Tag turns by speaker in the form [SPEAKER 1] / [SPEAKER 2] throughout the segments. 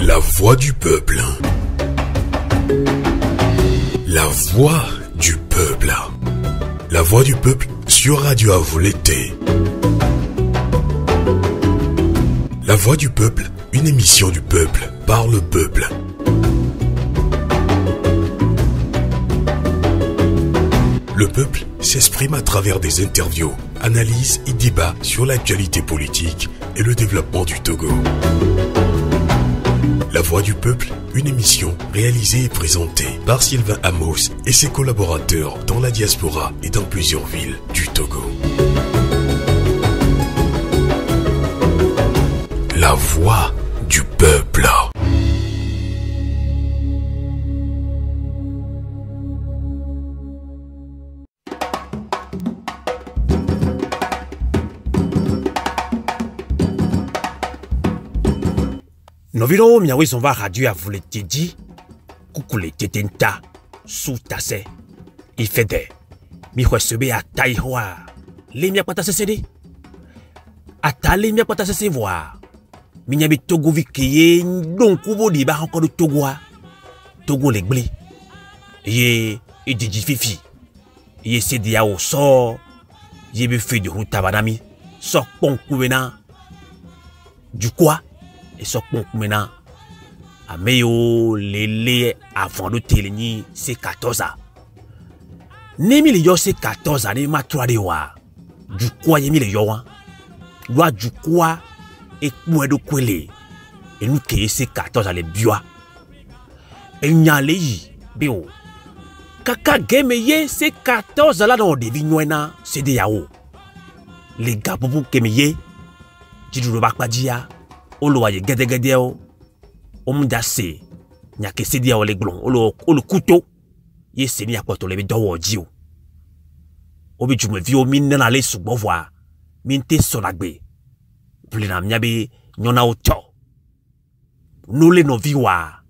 [SPEAKER 1] La voix du peuple. La voix du peuple. La voix du peuple sur Radio Avou l'été. La voix du peuple, une émission du peuple par le peuple. Le peuple s'exprime à travers des interviews, analyses et débats sur l'actualité politique et le développement du Togo. La voix du peuple, une émission réalisée et présentée par Sylvain Amos et ses collaborateurs dans la diaspora et dans plusieurs villes du Togo. La voix du peuple.
[SPEAKER 2] Novino miawe son va radio à vous le tedi, kukule tetenta, sous tasse, il fait des, mi sebe à taïwa, les mia pata se cédé, à tali mia pata se voir, mi nyabi Togo vikiye, donc kubo di ba encore de Togo les bli, ye, et digi fifi, ye cédé à au sort, ye be fait du route tabanami, sort pon kouvena, du quoi? Et ce qu'on maintenant à meilleur les avant de téléni c'est 14 ans. Nemi le c'est 14 ans ma 3 de wa. Du quoi yemi le yo wa. Loi du quoi et quoi de kwele. Et nous que c'est 14 ans les bioa. Et nyale yi bio. Kaka game ye c'est 14 ans là dans des vignoina c'est des yao. Les gars pour que me ye. Didu bakpa dia. Olo aye gede o omunda se nya ke sedi o le glon olo kuto ye se ni apoto le do oji o obi jume vi o min na le sugbo voa min te sonagbe plena mnyabe nyona o to no le no vi wa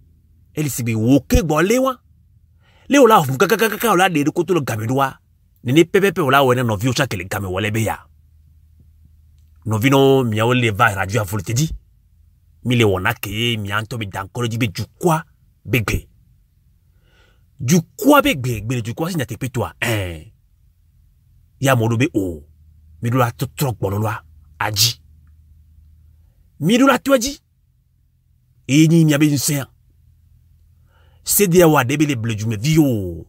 [SPEAKER 2] eli sibi wo ke gbo le wa le o la fu kaka o la de kuto lo gamedoa ni pepepe o la wena no vi o cha ke le game wole be ya no vino miawo le va radio a volte di mile wona ke mi anto bi dankoro di be du quoi begbe du quoi si nyate pe toi ya modo be o mi do la trop bololwa aji mi do la toji e ni mi abe nsen c'est dia wa de be le bleu du me vio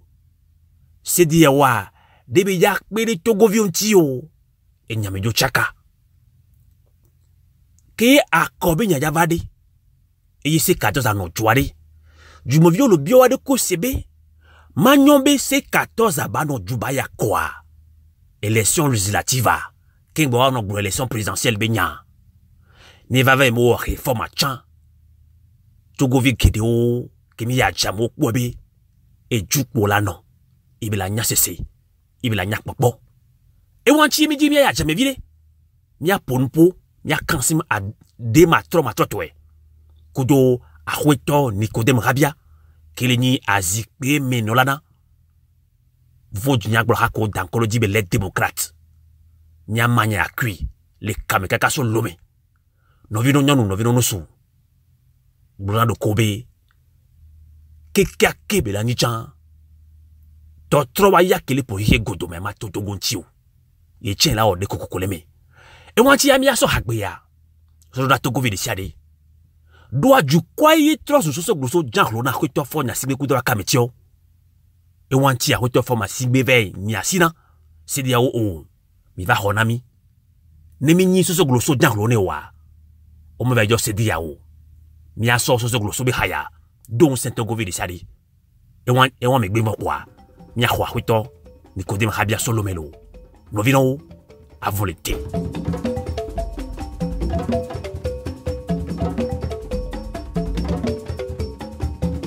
[SPEAKER 2] c'est dia wa de be yak be le Togo vion tio e nyame jo chaka ke a kobe nya javade et c'est 14 ans no tuare du movio le bio de ko sebe manyombe c'est 14 abano jubaya quoi élection législative kengbo no gro élection présidentielle benya ne va mo réforme chan Togo vi kedeo kemi ya jamo kwobe e jukpo la no ibila nya sese ibila nya popo e wanchi mi di mi ya jame vile nya ponpo nya kansim a de ma trotwe kudo a hueto Nicodème Rabia keleni azikbe menolana vod nya gblo hako dankolo dibe les démocrates nya manya akui le kamekaka so lome novino nyanu novino nosu blona do kobe keka kebe la nichan to trowa ya kele po ihe godo me ma toto gontio ye chen la o de kokokoleme et wanti ya mi aso hagbe ya so da Togo vi de siade doa du kwa yi tro so gloso janlo na kweto fo nya sigbe kudo kametio et wanti ya kweto fo ma sigbe ve nya sina se dia o mi va honami ne mi nyi so gloso janlo ne wa o me va jo se dia o mi aso so gloso be haya don Togo vi de siade et wan me gbe mo kwa mi a kweto Nicodème Rabia solomelo no vino à volonté.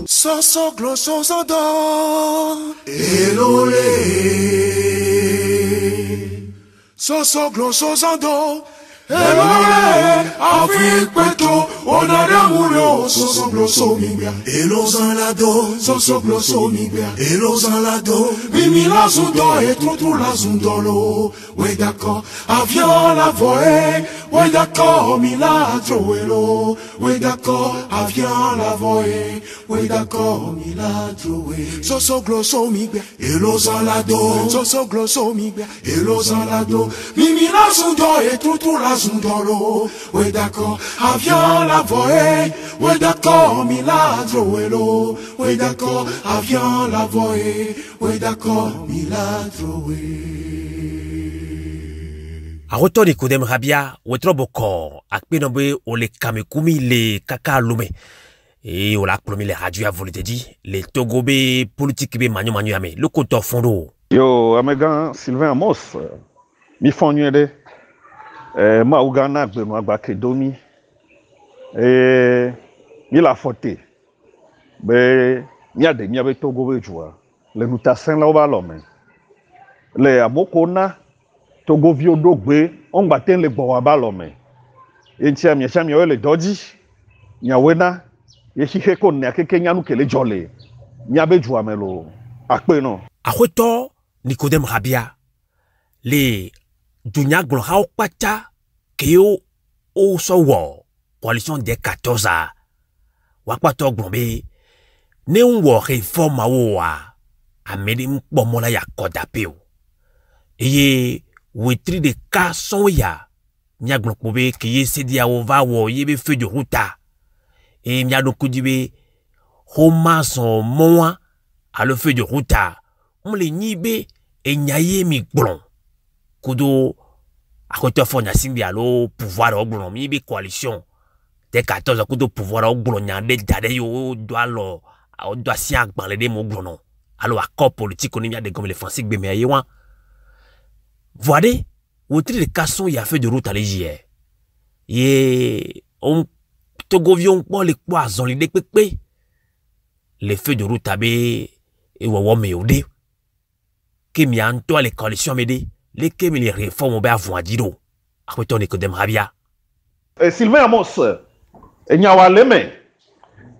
[SPEAKER 3] Soso gloso zando elole Soso gloso zando Afrique peto, on a d'amour, soso bloso mibia. Elos en la do, soso bloso mibia. Elos en la do, mimi la zundo et tout la zundolo. Ouais d'accord, avion la voie. Ouais d'accord, mi la troelo. Ouais d'accord, avion la voie. Ouais d'accord, mi la troelo. Soso bloso mibia. Elos en la do, soso bloso mibia. Elos en la do, mimi la zundo et tout la zundolo. Ouais d'accord, avion la voie. Ouais d'accord, mi la troelo. Ouais d'accord, avion la voie. Ouais d'accord, mi la troelo.
[SPEAKER 2] Aroto Nikodem Rabia, Wetroboko, Akpenobe, Ole Kamekumi, les Kaka Lume. Et on a promis les radios à vous le dit, les Togobe politiques be manu ame, le koto fondo.
[SPEAKER 4] Yo, Amegan Sylvain Amos, mi fonnuede, ma Ougana, ma Bakedomi, mi la foté, mi a de mi avec Togobe joie, le Nutassin là au ballon, le Amokona. Togo vio dogbe on batten le bowa balome entia mi chami o le doji nya wena ye hike ko ne akeke nyanu kele jole nya beju amelo akpe no
[SPEAKER 2] Aroto Nikodem Rabia, les Dunia Glorao Pata, Keo O Sowo, coalition des 14 a, Wakpato Glombe, Neunwo réforme a oa, a medim pomola ya kodapeo. Eye, wetri de ka son ya, nya glokmobe ki ye sedi a ova wo yebe feu de ruta. Et nya dokudibe, homa son moa, a le feu de ruta. On le nibe et nyaye mi glon. Kudo, a kote fo nya singbi alo pouvoir au glon, mi be coalition. Te 14 a kudo pouvoir au glon nyande dade yo doit lo, a doit si ak ban le de mo glon. Alors accord politique on y a des comme les français be me yewan. Voyez, au tri de casson y a fait de route à l'égir. Et on togovion pour les poisons les dépepe. Les feux de route à bé et wawa me yode. Kemi anto les coalitions m'aider. Les kemi les réformes au bas vont à diro. A quoi ton Nikodem Rabia?
[SPEAKER 4] Sylvain Amos, et nyawa leme.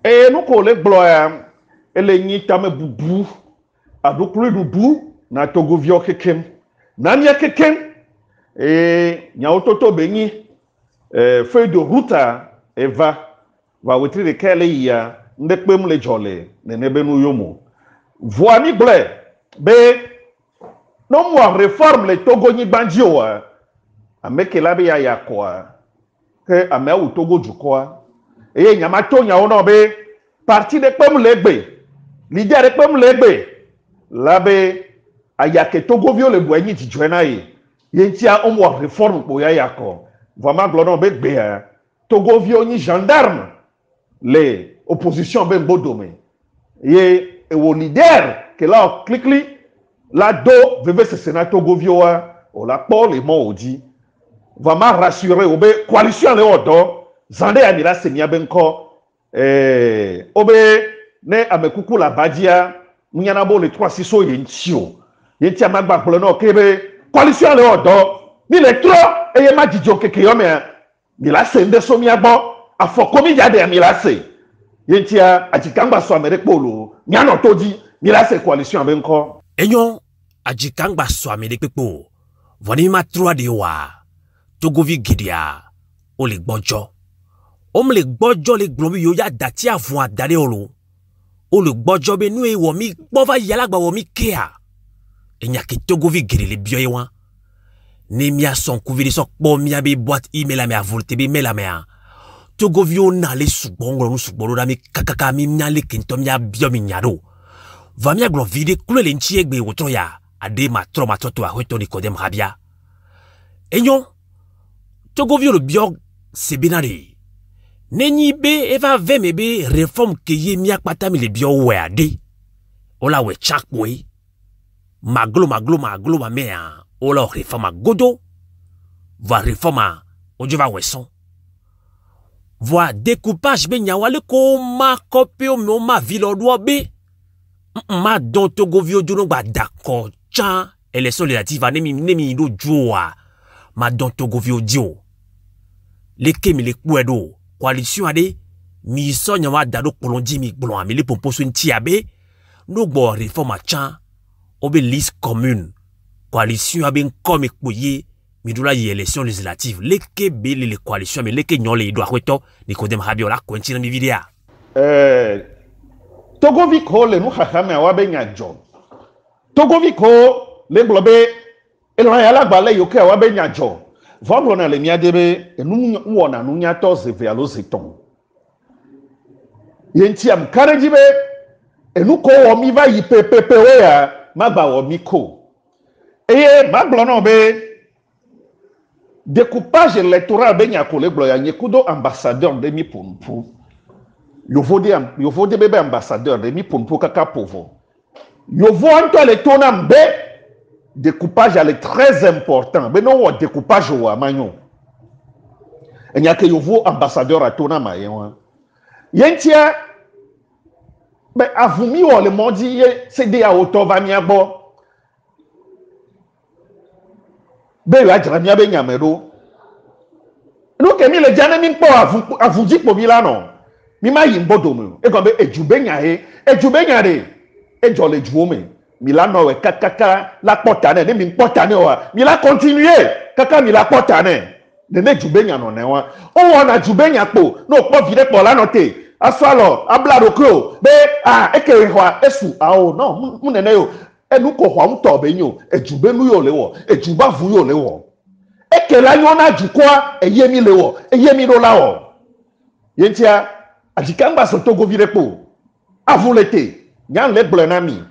[SPEAKER 4] Et nous collègues bloya, et les nitame boubou, a douclu boubou, na togovio kekem. Nanya keken, et nyaototo beni, feuille de route et va wetri de kele ya, ndekbem le jole, nenebenu yomo. Voani ble, be, non moi réforme le Togo ni bandio, ameke labe ya yakwa, que ame ou Togo du quoi, et nyamato nyaono be, parti de pem legbe, l'idée de pem legbe, labe, ayake Togo vio le boigny di joinaye, yentia on moi réforme pour ya yako, vraiment glonon be be, Togo vio ni gendarme, les oppositions ben bodome, et au leader, que là, clic-li, la do, veve se sénat Togo vio, o la Paul et mon odi, vraiment rassurer, obe, coalition le odo, zande amira senia benko, obe, ne amekuku la badia, mouyanabo le 3-6 yentio, yentia magba plono, kebe, coalition le odo, ni le tro, et yema didjo keke yome, mi la sende so miabo, a fokomi yade mi la se, yentia, ajikamba so amere polo, nyano todi, mi la se coalition benko.
[SPEAKER 2] Enyon, ajikangba so amere pepo, voni ma 3 de wa, Togovi gidia, o le gbojo. Om le gbojo le glombi yo ya dati avon adare olo. O le gbojo be nou e womi, bova yalagba womi kea. Enya ki Togovi giri le bio yewan. Ne mia son kouvide sok bo mia be boîte email a me a volte be mail a me a. Togovi yo na le sugbongro nou sugboro da mi kakaka mi mia le kinto mia bio mi nyado. Va mia glo vide kule le nchi egbe wotro ya. Ade ma tro to a hoito Nikodem Rabia. Enyon, Togovio le bio se binari. Nenyi be eva veme be réforme ke ye miak patami le bio we ade. Ola we chakwe. Maglo ma mea. Ola réforme godo. Va réforme ojeva weson. Voa découpage be nyawale ko ma kopio me ma vilodwa be. Ma don Togovio jono ba d'accord. Chan élection législative nemi do joa. Ma don Togovio dio. leke mi le kwedo coalition ade mi so nyawa dado polonji mi blon mi le pomposo nti abe no gbo réforme a chan obe liste commune coalition abe nkomi kpoye mi dola y élection législative leke be le coalition mais leke nyole do akweto ni kodem habiola kontina mi vidéa
[SPEAKER 4] Togo viko le nou khame awabe nyajo Togo viko le globe elon ya lagbale yoke awabe nyajo voblo na le miadebe enu wona nu nyato ze vealo zeton yenti am karejibe enu ko wo mi va yi pepepe we ya magba wo mi ko eye maglo no be découpage électoral be nyako le glo ya nyekudo ambassadeur de mi ponpu Yovode bébé ambassadeur de mi ponpo kaka povo. Yovo anto le tona mbe découpage est très important. Mais non découpage wa manyo. Enyake yovo ambassadeur a tona mayen. Yentia ben avumi o le mondi c'est dia auto va miabo. Be ya jramia be nyamero. No kemi le jana mi po avuji po bilano. Mi ma yimbodo mu e gombe ejubenya re ejole juome mi la no we kakaka la potane ne mi potane wa mi la continuer kaka mi la potane ne jubenya no ne wa o wona jubenya po no po vire po la note asalo ablado kro be ekere hwa esu o no mu nene yo enu ko hwa mto be nyo ejubenu yo lewo ejuba vu yo lewo ekela yo na jukwa eyemi lewo eyemi ro lawo yentia Adikamba so Togo virepo avulete nyan le blenami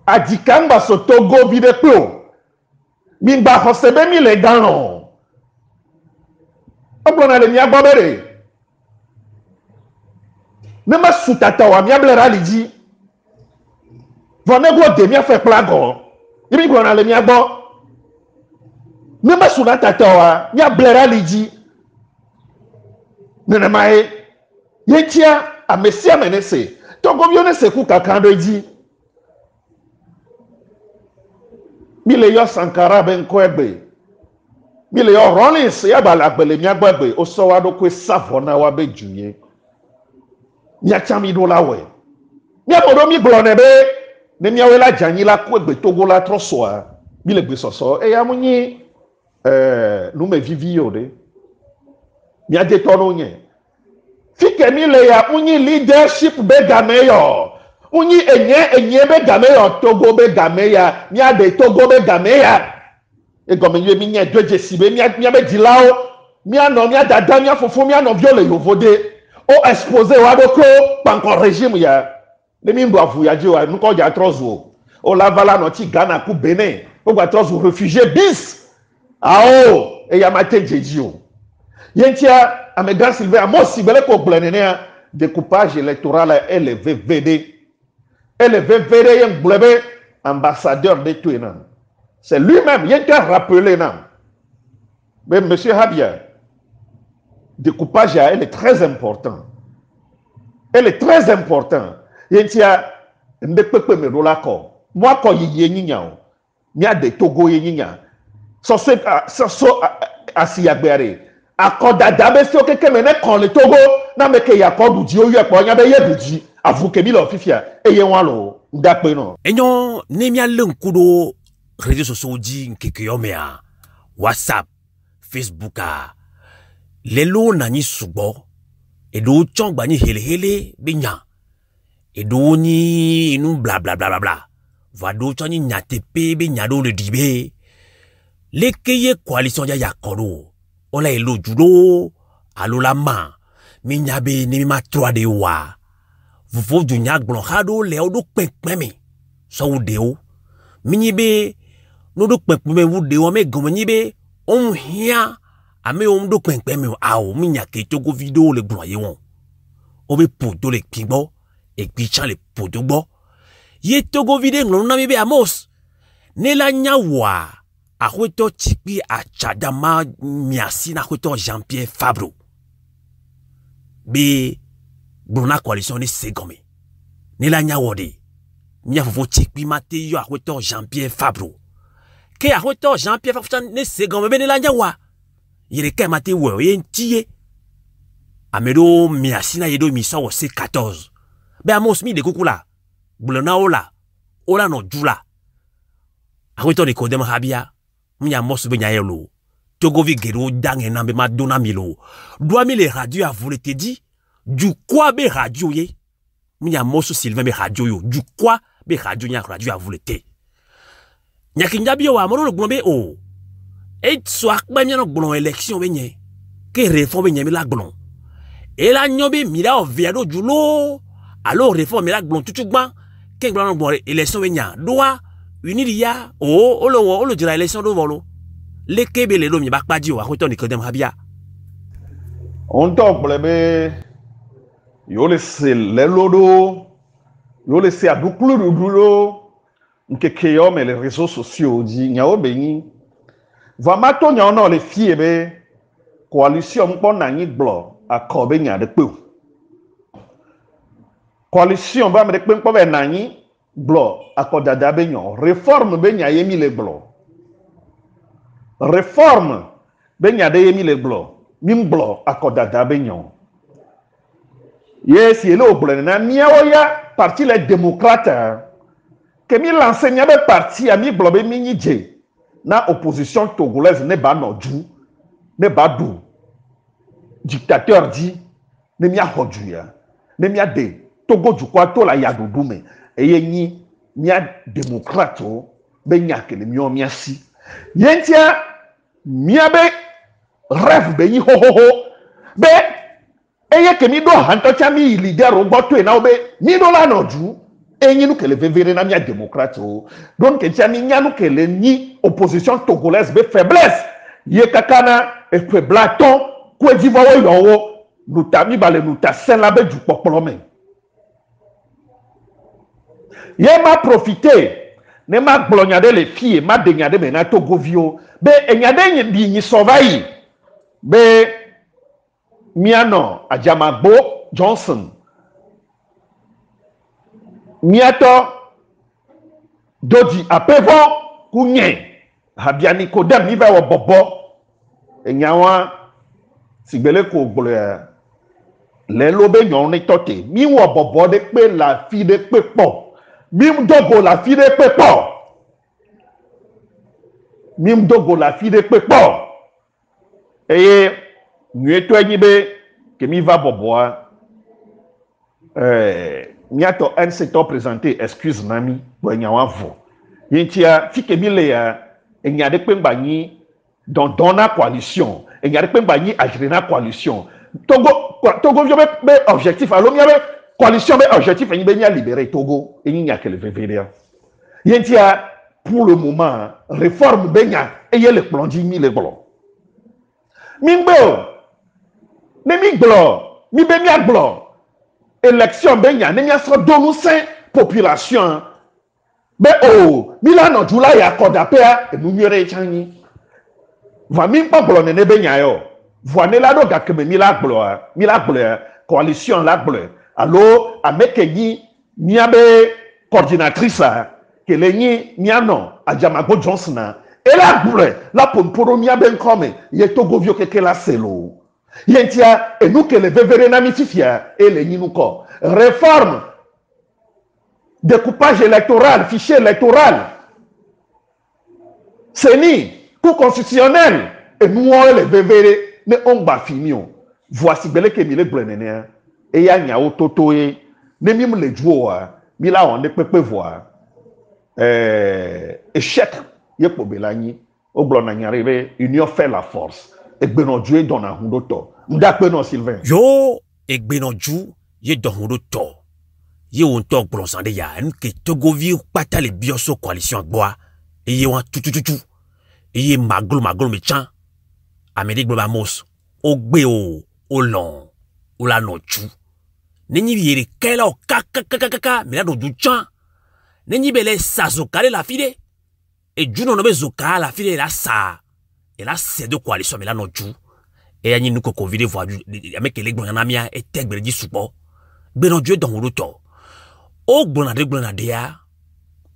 [SPEAKER 4] Adikamba so Togo virepo mingba hosebe mi le gano oblona le nya babere nema sutata wa mi ablera liji vonego de mi afa plago ibi blona le nya bo nema sutata wa mi ablera liji nene mai Yetia a Messia menese. Togo vione se ku kakando ji. Mile yo Sankara ben kwebe. Mile yo Rollins ya balagbele miagbegbe o so wa do kwe savona wa be junye. Nya chami do la we. Mia bodo mi glone be ne mia we la janyi la kwegbe Togo la trosoa. Mile gbe soso e ya munyi nou me vivi yo de. Mia de tono nye. Fike mi le ya unyi leadership be gameyo. Unyi enye be gameyo Togo be gameya. Mia de Togo be gameya. E gomenye mi nye dweje sibe mia be dilao. Mia no mia dada mia fufu mia no viole yovode. O expose wa doko pankon régime ya. Ne mi mbo afu ya jiwa nuko ja trozo. O la vala no ti Ghana ku Benin. O gwa trozo réfugié bis. E ya mate jejio. Yentia Amégan Sylvain Amos Sibele ko blenene découpage électoral et le VVD. Et le VVD yen blebe ambassadeur de Tuenam. C'est lui-même yen qui a rappelé nam. Mais monsieur Habia, découpage elle est très important. Elle est très important. Yentia ndekpepe me rola ko. Moi ko yiye nyinya. Mia de Togo yinya. So asiagbere. Akodada be so keke mene kon le Togo na meke yakodu di oyu epo nya be yeduji avuke mi lo fifia eye wan lo ndape no
[SPEAKER 2] enyo nemia lenkudo réseaux sociaux di nkeke yo mea WhatsApp Facebook lelo na nyi sugbo edo chongba ni hele binya edo ni inu bla bla bla bla bla vado chani nyatepe be nyado le dibe lekeye coalition ya yakodo Ola elo judo alola ma minyabe ni ma 3 de wa vuvu dunya glonhado le odo pekpeme so deo minyibe no do pekpeme wu de o me gomenyibe on hia ame on do pekpeme awo minyake Togo video le gbon ye won obe podo le pigbo e gbicha le podo gbo ye Togo video nglo na mebe Amos ne la nyawa Ahueto Tikpi a Chadama Miasi na Ahueto Jean-Pierre Fabro. Be Bruna coalition ni segome. Ni la nyawode. Mia fufu Tikpi mate yo Ahueto Jean-Pierre Fabro. Ke Ahueto Jean-Pierre Fabro ni segome be ni la nyawa. yere ka mate wo ye ntie amedo mi asina yedo mi sawo C14 be amos mi de kukula blona ola no jula awito ni kodem habia mi amos be nyayelo togovi gero dange na be madona milo doa mi les radio a voulu te dit du quoi be radio ye mi amos Sylvain be radio yo du quoi be radio nya radio a voulu te nyakinjabi wa amoro lo glombe o et soit ba mi no glon élection be nye ke réforme be nye mi la glon et la nyobe mi la oviado julo alors réforme la glon tutugban ke glon bon élection be nya doa uniria o lo dira élection do volo le kebe le lo mi ba padi o akoto ni kodem habia
[SPEAKER 4] on top blebe yo le se le lodo yo le se adukulu dulo nkeke yo mais les réseaux sociaux dit nyao beni va mato nya ono le fie be coalition mpo na nyi glo akobe nya de pe coalition ba me de pe mpo be na nyi glo akodada be nyo réforme be nya yemi le glo réforme be nya de yemi le glo mim glo akodada be nyo yes yele oblen na miawo ya parti les démocrates que mi l'enseignant be parti a mi globe mi nje na opposition togolaise ne ba no ju ne ba du dictateur dit ne mi a hodu ya ne mi a de togo ju kwa to la ya dudu me eye ni mi a démocrate be nya ke le mi o mi asi yentia mi a be rêve be yi ho be eye ke mi do hanto cha mi leader o gbo to e na o be mi do la no ju enyi nous que le vivre na mia démocrate donc que tiani nyanu que le ni opposition togolaise be faiblesse ye kakana e pe blaton ko divo yo nous tami bale nous ta sen la be du popolo men ye ma profiter ne ma glonyade les filles ma denyade me na togovio be enyade di ni surveille be miano ajamagbo Johnson miato dodi apevo kunye habiani kodem ni ba wo bobo enyawa sigbele ko gbole le lobe nyon ni tote mi wo bobo de pe la fi de pe po mi dogo la fi de pe po mi dogo la fi de pe po eye nyeto enyibe ke mi va bobo miato un secteur présenté excuse nami bo nyawa vo yentia fike mi le ya enyade pemba ni dans la coalition enyade pemba ni agir na coalition Togo vio be objectif alo mi be coalition be objectif ni be nya libérer Togo eni nya kele vevelia yentia pour le moment réforme be nya eye le plan di mi le glo mingbo ne mi glo mi be nya glo élection ben ya ne so donu sen population be o milano jula ya kodapea enunyere chanyi va min pa glo ne ben ya yo voine la do gakeme mi la glo coalition la glo allo amekeyi miabe coordinatrice que le ni miano ajamago Johnson et la glo la pomporo miabe nkome ye togovio keke la selo yentia et nous que les vevere na mitifia et les ninuko réforme découpage électoral fichier électoral c'est ni coup constitutionnel et nous les vevere ne on ba finio voici bele que mi le glenene et ya nya ototo e ne mi le juoa mi la on ne pepe voir échec ye po belani o glona nyarebe union fait la force Egbenodju dans la hundoto. M'dakbeno Sylvain.
[SPEAKER 2] Yo, Egbenodju, ye dans hundoto. Ye on tok blonsande ya, que Togovi pata le bioso coalition bois. Et ye wan tout. Et ye maglo mechan. Amédic Blabamos. Ogbe o long. O la nochu. Nenyi yere kela o kaka, mais la no du chan. Nenyi bele sa zokale la fide. Et Juno nobe zoka la fide la sa. Et là, c'est deux coalitions, mais là, non, tout. Et il y a une Covid, voir, avec les grenamia et tech, mais dit support. Ben, non, Dieu, dans le temps. Au grenadéa,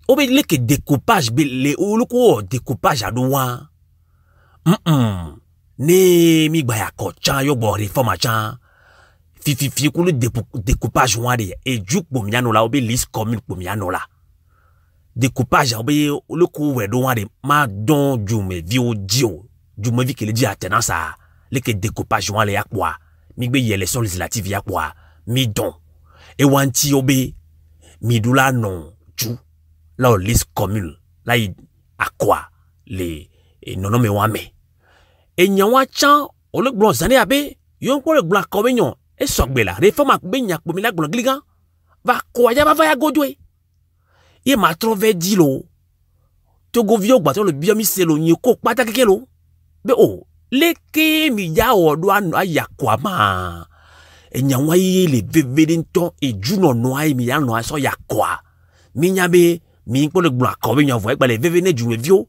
[SPEAKER 2] au béni que découpage, les ou découpage à douan. ne mi gba ya ko chan yo bo réforme chan fi ku le découpage wa de e juk bo miano la obe liste commune bo miano la découpage obe le ko we do wa de ma don ju me vi o dio ju me vi ke le di attenance a le ke découpage wa le yakwa mi gbe élection législative yakwa mi don e wanti obe mi dula non ju la o liste commune la i akwa le non me wa me e nyawa chan o le gbon zane abe yo ko le gbon ko be nyon e sogbe la réforme akbe nyak po mi la gbon gligan va ko ya va ya godwe e ma trove di lo Togo vio gba to le bio mi se lo yin ko pata keke lo be o le ke mi ya o do an ayakwa ma e nyawa yi le vevede nton e juno no ai mi ya no aso yakwa mi nya be mi ko le gbon ko be nyon vo e gba le vevede juwe vio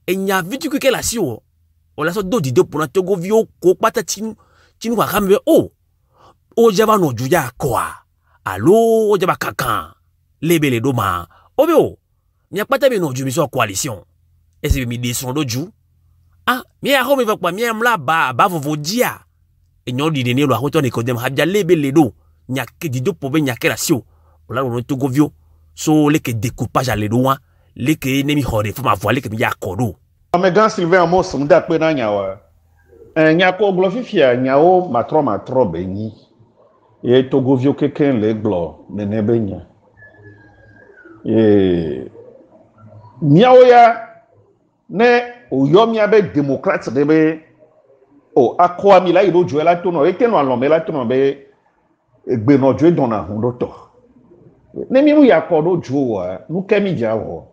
[SPEAKER 2] e nya vitu ke la si o la so do di do pour Togo vio ko pata tinu wa kambe o jaba no juya kwa allo o jaba kakan lebele do ma obe o nya pata be no ju mi so coalition e se mi descend do ju ah mi a ho me va kwa mi am la ba vovo dia e nyon di ne lo a hoto ne ko dem habja lebele do nya ke di do pour be nya ke la si o la no Togo vio so le ke découpage à le do wa le ke ne mi hore fo ma voile ke mi ya kodo
[SPEAKER 4] Amegan Sylvain Amos mda pe na nyawa. Nyako glofifia nyao matro beni. E Togo vio keken le glo nene benya. Nyao ya ne oyomia be démocrate debe o akwa mi la ilo juela tono e keno alombe la tono be egbe no jwe dona hundo to. Ne mi mu yakodo juwa nu kemi jawo.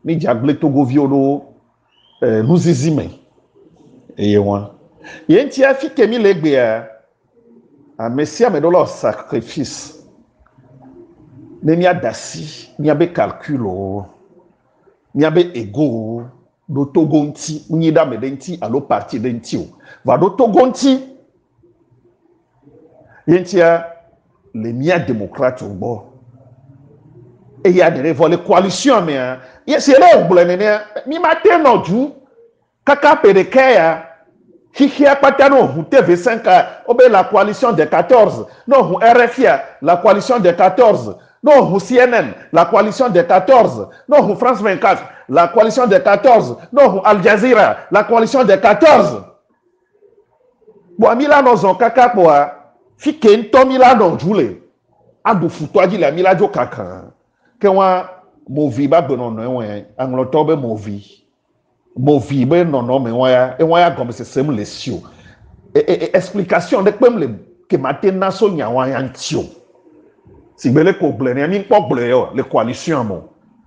[SPEAKER 4] Mi jagle Togo vio do nous izime et moi yenti afike mi legbe a messia me do lo sacrifice ne mi adasi mi abe calculo mi abe ego do togonti ni da me denti alo parti denti o va do togonti yenti le mia démocrate o bo et il y a des révoltes coalition mais c'est là où mi matin no ju kaka perekeya hihia patano hu TV5 obe la coalition des 14 non hu RFI la coalition des 14 non hu CNN la coalition des 14 non hu France 24 la coalition des 14 non hu Al Jazeera la coalition des 14 bo amila no zon kaka po fike nto mila no jule adu futwaji la mila jo kaka que moi movi ba bono no angloto be movi be no me wa comme c'est sem lesio explication de pem le que matena so nya wa yantio si bele ko blene mi pok ble yo le coalition mo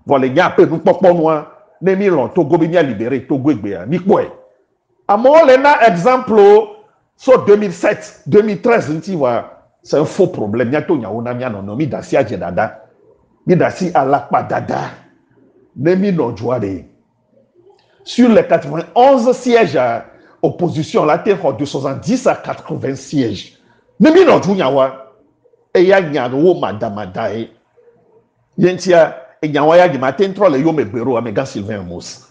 [SPEAKER 4] voilà nya pe nu popo no ne mi lon Togo bi nya libéré Togo egbe ya mi po e amo le na exemple so 2007 2013 nti wa c'est un faux problème nya to nya wona mi no mi dasi aje dada Bidasi à la padada, Nemi Nodjouade. Sur les 91 sièges à opposition, la terre de 70 à 80 sièges. Nemi Nodjouawa, et ya nyaro madamadae. Yentia, et nyawaya di matin trop le yome bero Amegan Sylvain Amos.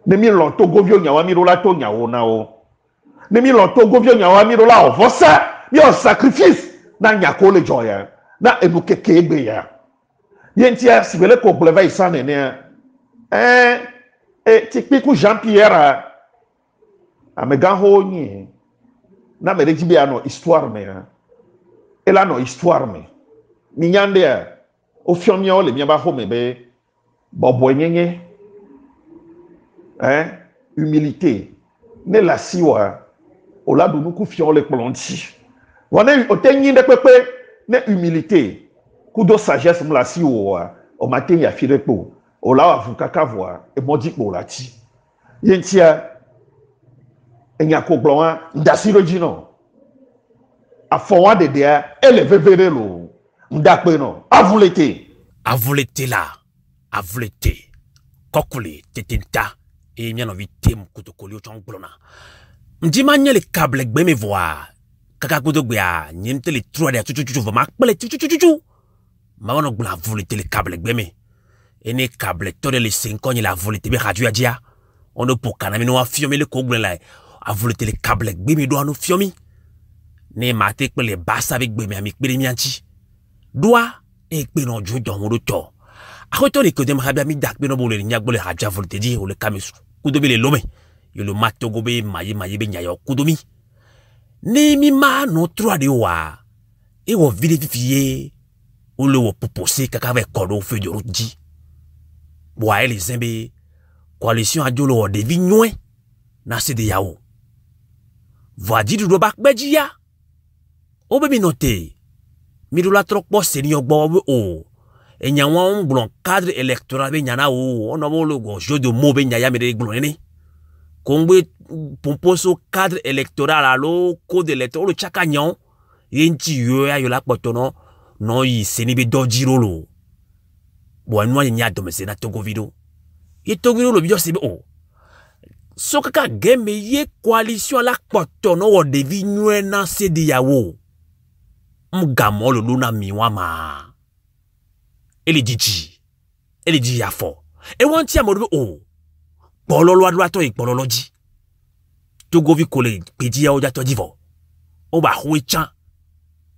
[SPEAKER 4] Nemi lonto govio nyawa mirola to nyawo nao. Nemi lonto govio nyawa mirola vosa, yo sacrifice, na nyako le joya, na enuke kebe ya. Yentia sibele ko bleva isane ne tikpiku Jean-Pierre Amegan ho nyi na me rejibi ano histoire me ela no histoire me mi nyande o fiomia o le mi ba ho me be bobo nyenye humilité ne la siwa o la do nuku fion le plonti wona o tenyi de pepe ne humilité kudo sagesse mla si o matin ya firepo o la avuka kavoa e modi po lati yentia enya ko blon ndasiro jino afon de dia elevevere lo ndakpe no avulete kokule tetenta e miano vitem kutokoli o chongblona ndima nye le câble gbe me voir kaka kudo gbe a nyemte le trois de chuchu va makpele chuchu Maman a voulu le câble gbeme. Et les câbles, tous les 5 ans, il a voulu te radio à dia. On ne peut pas nous affirmer le cogne là.
[SPEAKER 2] a voulu te le câble gbemi do anu fiomi ne mate pe le basa avec gbemi ami pe mi anti doa e pe no jo don wo to a ko to le ko dem habia mi dak pe no bole nya gbole haja voulu te di o le kamesu kudomi le lome yo le mato gobe mayi be nya yo kudomi ne mi ma no tro de wa e wo vide fifie o le wo poposé kaka avec kodo feu de route di boa les zembe coalition adjolo o de vignoin na se de yawo voadi du bak bejia o be mi noté mi do la trop po senior gbo o e nya won blon cadre électoral be nya na o ono bo le go jeu de mots be nya ya me de blon ni kongbe pomposo cadre électoral alo code électoral o chaka nyon yenti yo ya yo la potono no yi seni be dojiro lo bo anu nya domese na Togo video e Togo video lo bi se be o so kaka game ye coalition la potono wo de vinue na se di yawo mgamo lo luna miwa ma ele di yafo e won ti amodo o bololo adwa to ipololo ji Togo vi kole peji ya oja to divo o ba ho chan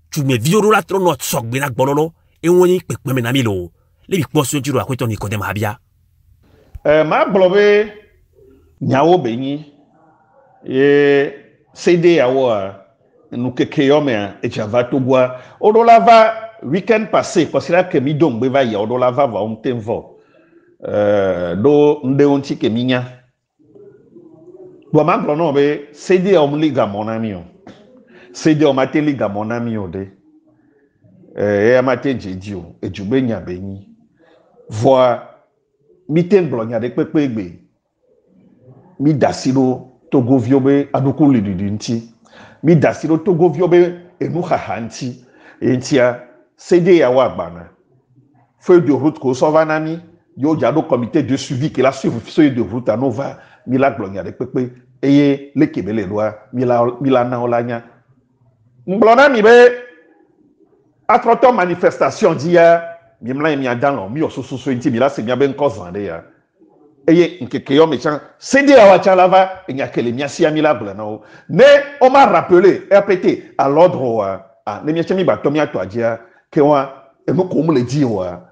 [SPEAKER 2] tu me vioro la tro not sok bi na bololo e won yin pepe me na mi lo le bi poso jiro akweto ni kodem habia
[SPEAKER 4] ma blobe nyawo benyi e cd yawo nous kekeyome et java togwa odolava weekend passé parce que mi dongbe va ya odolava va on temvo do nde onti ke minya do ma glono be cd o liga mon ami o cd o mate liga mon ami o de e amate jedio e jube nya benyi voi miten blonya de pepegbe mi dasiro Togo viobe aduku lidinti mi dasiro Togo viobe enu hahanti entia cd ya wa bana feuille de route ko sovanami yo jado comité de suivi que la suivi feuille de route à nova mila glonya de pepe eye le kebele loi mila na olanya mblona mi be atroto manifestation dia mi mla mi adan mi ososo enti mila se mi ben kozande ya eye nkekeyo mechan cd ya wa chalava enya kele mi asia mila blana ne on m'a rappelé rpt à l'ordre a ne mi chemi ba to mi ato adia ke wa et nous comme le dit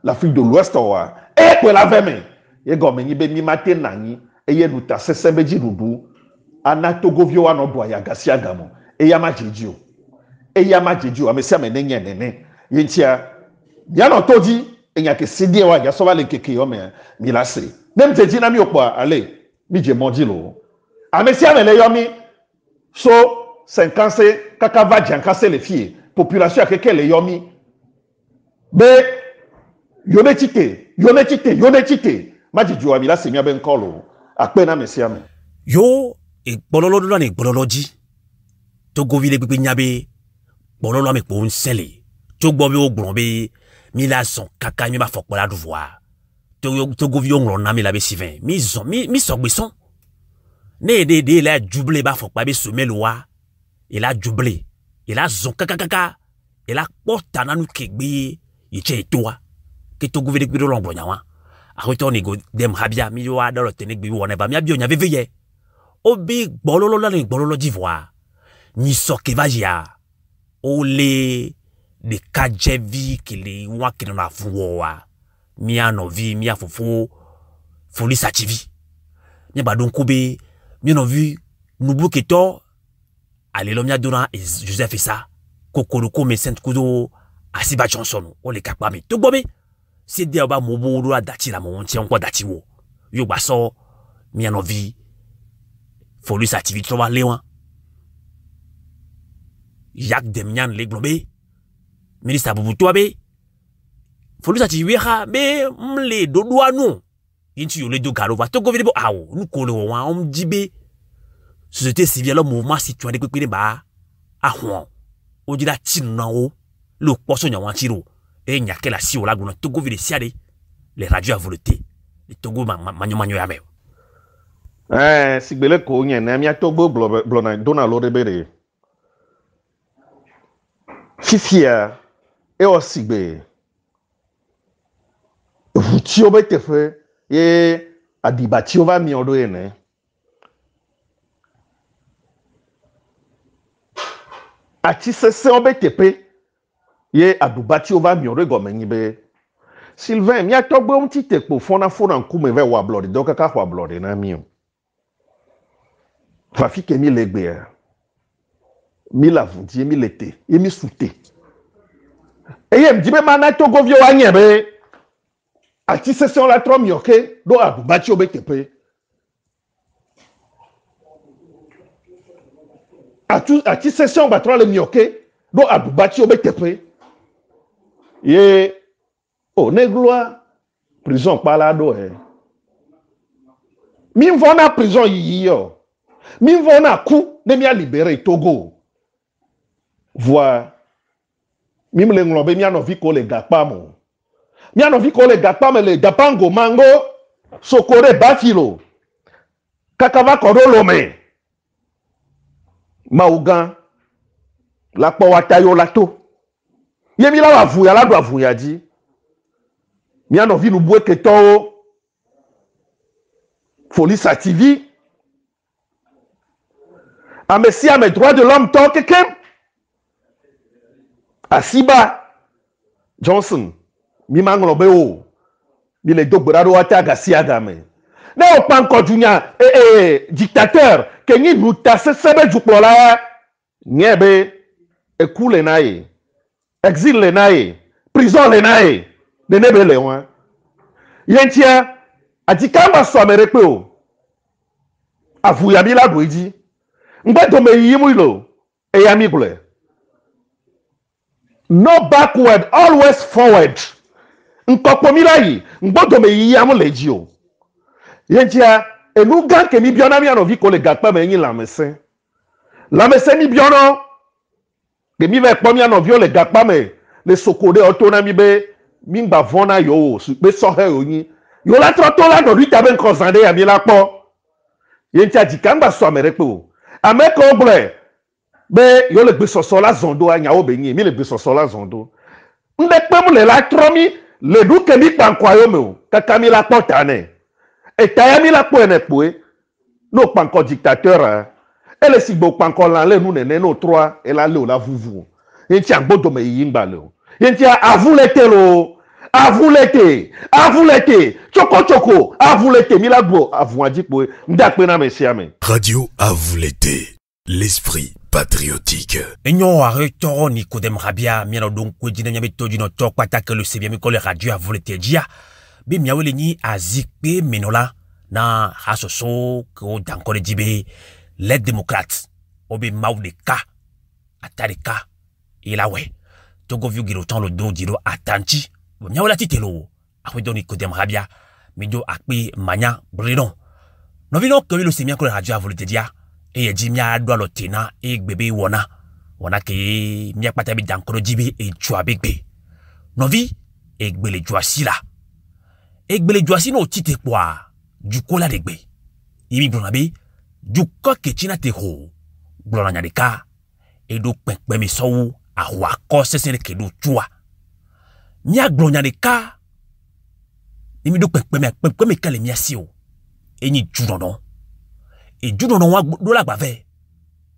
[SPEAKER 4] l'Afrique de l'Ouest et que la veme ye gomme ni be ni matin nani et ye luta sesebe ji rubu ana Togo vio ano do ya gasia gamo e ya majiju amesia menenye nene yentia ya no toji enya ke cd wa ya so va le keke yo me mi la se même te di na mi okwa ale mi je mondi lo amesia mele yo mi so 50 kaka va jankase les filles population keke le yo mi be yone chite majiju amila semia ben kolo akpena mesiame
[SPEAKER 2] yo e bololo do na bololo ji Togo vile pepe nyabe bololo me po nsele Togo bi ogbon be mi la son kaka mi ba fokpo la devoir Togo vi on na mi la be sivin mi sogbe son ne de la juble ba fokpa be somel wa e la juble e la zon kaka e la porta na nu kegbe iche toa ke Togo vile gbido longbo nyawa akoto ni go dem habia mi yo adoro tenik bi wona ba mi abio nya veveye obi bololo la ni bololo d'ivoire ni soke vajia ole de kajevi kile wa kinana fuwa mi anovi mi afofo folisa tv ni ba don kobe mi no vu nubu keto alelo mi adona Joseph Issa kokoroko me Saint Kudo Asiba Johnson o le kakpa mi to gbobe se dia ba mo bo dati la mo nti onko dati wo yo gba so mi anovi folisa tv to wa lewan yak demyan le globe ministre bubuto be folisa tv ha be mle dodwa nu yinti yo le do garo va to go videbo awo nu ko le wa on jibe société civile le mouvement citoyen de pepere ba ahon o dira tin na o le poso nya wan tiro e nya ke la si o la gona Togo vide siade les radios à volonté le Togo manyo ya me
[SPEAKER 4] sigbele ko nya na mi Togo blona dona lo rebere fifia e o sigbe ti o bete fe e adibati o va mi odo ene ati sese obe tepe ye adubati ova miore gomenyi be Sylvain mi atogbe un ti tekpo fona nkume ve wa blori donc ka wa blori na mi o fa fi ke mi legbe mi la vundie mi lete e mi soute eye mdibe mana togo vio anye be ati sese on la tro mioke do adubati obe tepe ati sese on ba tro le mioke do adubati obe tepe ye oh, négloire, prison pas là do mi vona prison yo. Mi vona coup de mi a libéré Togo. Voir mi me nglobe mi anovi ko le gapa mo. Mi anovi ko le gapa me le gapango mango sokore bafilo. Kakava korolo me. Maugan la powatayo lato. Yemi la wa vuya la do vuya di. Mi a envie de nous que ton folie sativi. A messi à mes droits de l'homme, tant que quelqu'un. A Siba Johnson, mi manglobe o. Mi le dobrado ataga siagame. Ne o pan kodunya dictateur que ni nous tasse sebe jupola. Nyebe ekule nae. Exil le nae. Prison le nae. De nebe le wan. Yentia, a dit kamba so amerepe o. Avu ya bila dweji. Mbe do me yimuilo. E ya migle. No backward, always forward. Nkokpo milayi. Mbe do me yiyamu leji o. Yentia, e nou gan ke mi biona mi anovi ko le gakpa me yin la mesen. La mesen mi biono. Ke mi ve kpo mi anovi o le gakpa me. Le sokode autonami be. Mingba vona yo be sohe oni yo la troto la do rita ben kozande ya mi la po yenta di kamba so amerepe o ameko obre be yo le gbe soso la zondo anya o be yin mi le gbe soso la zondo nde pe mu le la tromi le du ke mi pankwa yo me o kaka mi la porta ne e taya mi la po ene poe no panko dictateur ele sigbo panko la le nu nene no 3 e la le o la vuvu yenta gbodo me yimba le o yenta avu lete lo Avu l'été, choco, avu l'été, milagro, avu adikwe, ndakwe na mesiame.
[SPEAKER 1] Radio Avu l'été, l'esprit patriotique.
[SPEAKER 2] Enyo arretoro Nicodème Rabia, miano donc kwe nyame toji no tok patake le sebia mikole radio Avu l'été dia. Bi miawele ni azikpe menola na hasoso ko dankore dibe les démocrates obe maudeka atarika ilawe. Togo viu girotan lo do diro atanti. Miaola titelo akwe doni Nicodème Rabia mido akpe manya brilon no vino ke lo semia ko radio Avu l'été dia e ye jimia do lo tina e gbebe wona ke mia pata bi dankoro jibe e jua begbe no vi e gbele jua sila e gbele jua sino tite kwa du kola degbe yimi blonabe du ko ke china te ho blona nyadeka e do pepe mi so a wa ko sese ke do jua Nya glonya de ka imi do pepe me kale miasi o eni judono e judono wa do la gbave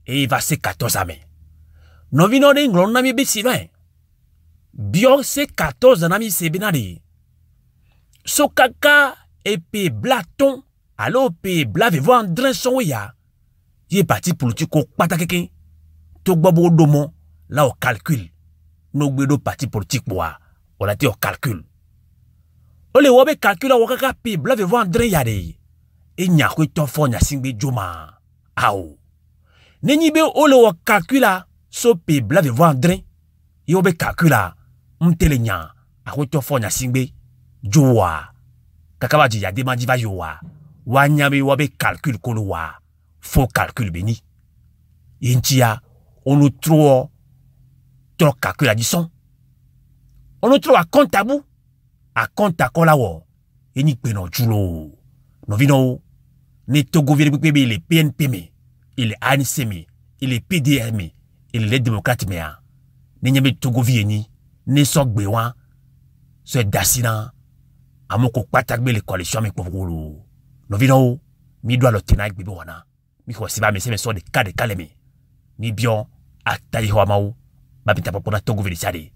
[SPEAKER 2] e va se 14 ame no vino de nglon na mi be Sylvain bio se 14 na mi se binadi so kaka e pe blaton alo pe blave vo André son ya ye parti politique patakeke to gbabo domo la o calcul no gbedo parti politique boa on a dit au calcul. On les voit calcul à wakaka pi blave vo André yade. Et nya ko to fo nya singbe joma. Aou. Neni be o le calcula so pi blave vo André. Yo be calcula mtele nya a ko to fo nya singbe jowa. Kakaba ji yade ma diva yowa. Wanya be wo be calcul ko wa. Faux calcul beni. Yentia on nous trop calcul à disson. On nous trouve à compte à bout, à compte à kolawo, et ni peno chulo. Nous vino, ni Togo vire il est PNP, il est ANCM, il est PDM, il est démocrate mea. Ni nyame Togo vieni, ni sok bewan, se dasina, à mon ko patakbe les coalitions avec Povolo. Nous vino, mi doit le tenir avec bibo wana. Mi ko siba me se me so de cas de caleme. Ni bion, a taihoa mau babita papona Togo Velisari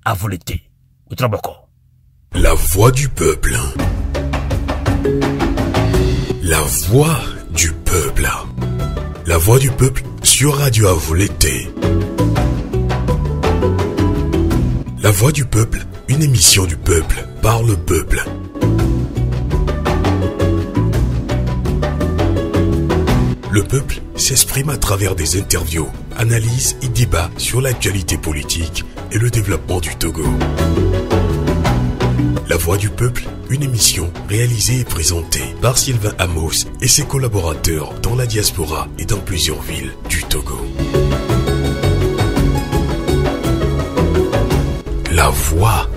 [SPEAKER 2] a volete utroboko.
[SPEAKER 1] La voix du peuple. La voix du peuple. La voix du peuple sur Radio Avoleté. La voix du peuple, une émission du peuple par le peuple. Le peuple s'exprime à travers des interviews, analyses et débats sur l'actualité politique et le développement du Togo. La voix du peuple, une émission réalisée et présentée par Sylvain Amos et ses collaborateurs dans la diaspora et dans plusieurs villes du Togo. La voix